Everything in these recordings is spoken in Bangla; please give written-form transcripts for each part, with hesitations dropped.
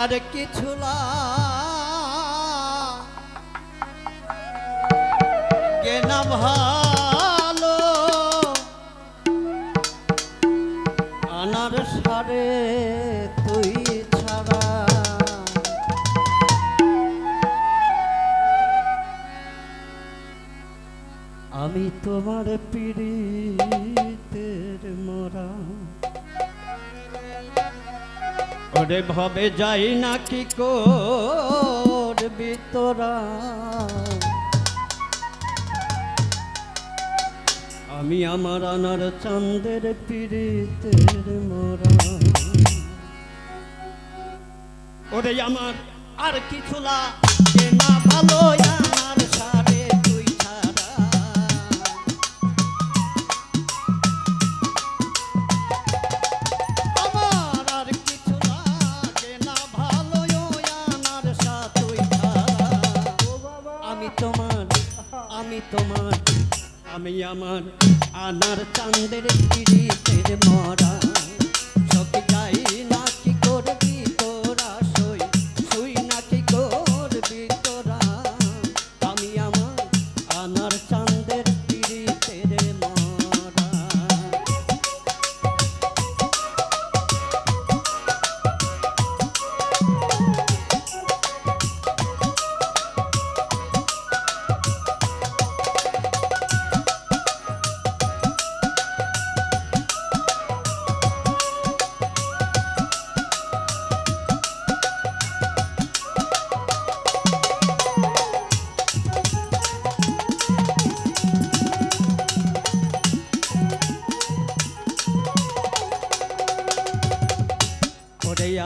আর কিছু লাগে না ভালো আনার সারে তুই ছাড়া আমি তোমার পীড়িতের মোরা ওরে ভবে যাই না কি করবি তোরা আমি আমার আনার চাঁদের পীড়িতের মোরা ওরে আমার আর কিছু লাগে না ভালো আমার সারে তুই ছাড়া আমার আর কিছু লাগে না ভালো আমার সাথে তুই ছাড়া আমি তোমার আমি আমার আনার চাঁদের পীড়িতের মরা সব যাই না কি করবি তোরা শুই না কি করবি তোরা আমি আমার আনার চাঁদের পীড়িতের মরা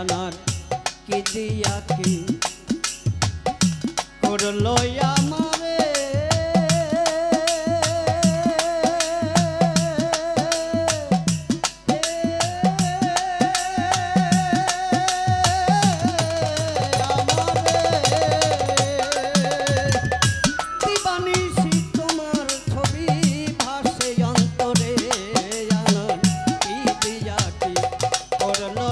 আনার কি দিয়া কি করলো আমারে দিবানিশি তোমার ছবি ভাসে অন্তরে আনার কি দিয়া কি করলো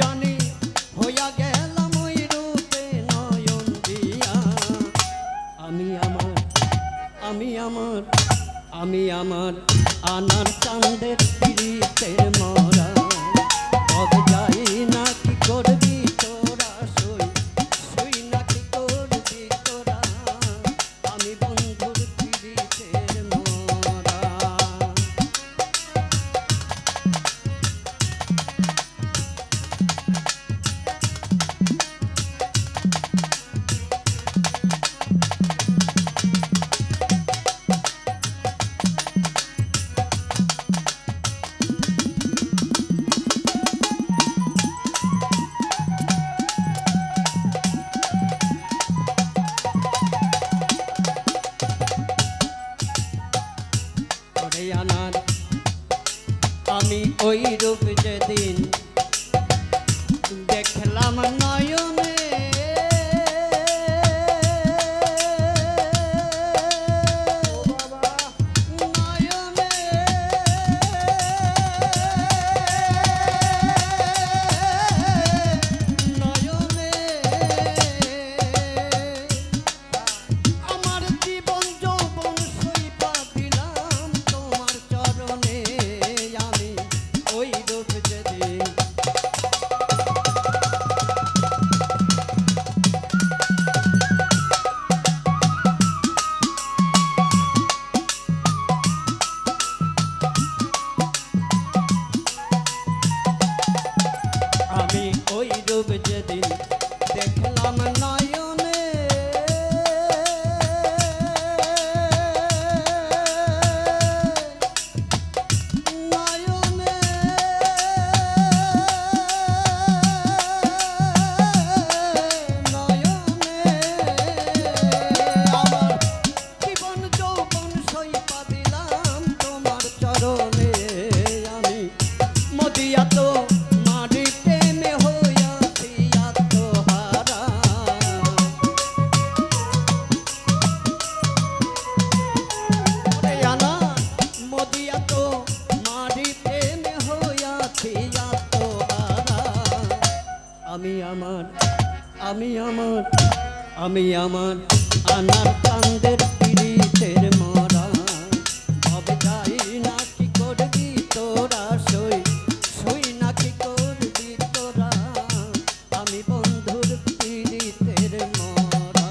জানি হইয়া গেলাম ওই রূপে নয়ন দিয়া আমি আমার আনার চাঁদের পীড়িতের মরা তবে যাই না কি করবি তোরা শুই না কি করবি তোরা আমি বন্ধুর পীড়িতের মরা আনার আমি ওই রূপ যেদিন দেখলাম নয়নে আমার আমি আমার আমি আমার আনার চাঁদের পিড়িতের মরা ভাবে যাই না কি করবি তোরা সই সই না কি করবি তোরা আমি বন্ধুর পিড়িতের মরা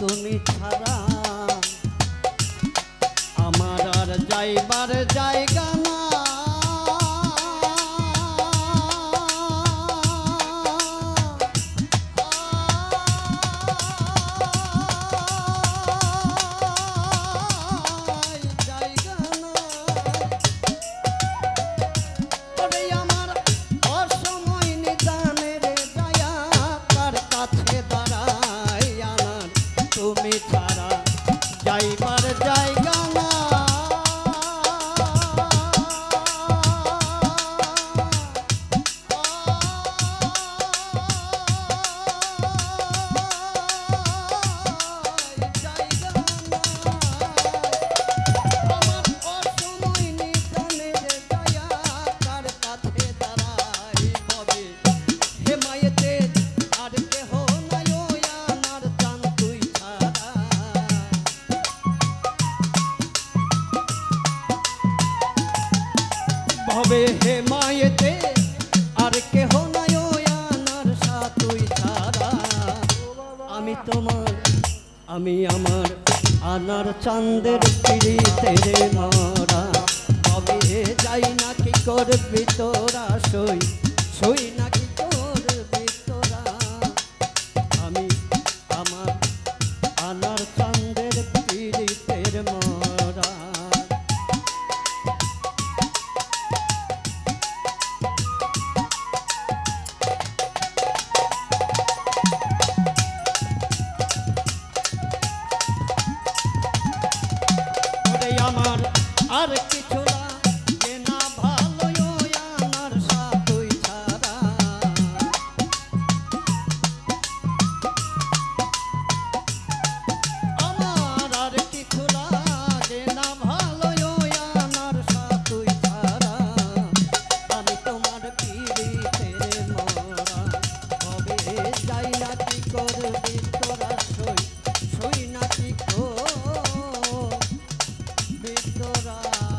তুমি ছাড়া আমার আর যাইবার জায়গা না জায়গা না ওরে আমার অসময় নিদানের দয়া তার কাছে দাঁড়াই আনার তুমি ছাড়া যাইবার জায়গা না ভবে হে মায়েতে আর কেহ নাই আনার সাতুই ছাড়া আমি তোমার আমি আমার আনার চাঁদের পিড়িতে মরা ভবে যাই না কি করবি তোরা সই সই না কি করবি তোরা আমি আমার আনার চাঁদের পিড়িতের মরা আমার আর কিছু লাগে না ভালো আমার সাথই ছাড়া আমার আর কিছু লাগে না ভালো আমার সাথই ছাড়া আমি তোমার পিড়িতের মরা হবে যাই না কি করবি তোরা সই সই না কি তোরা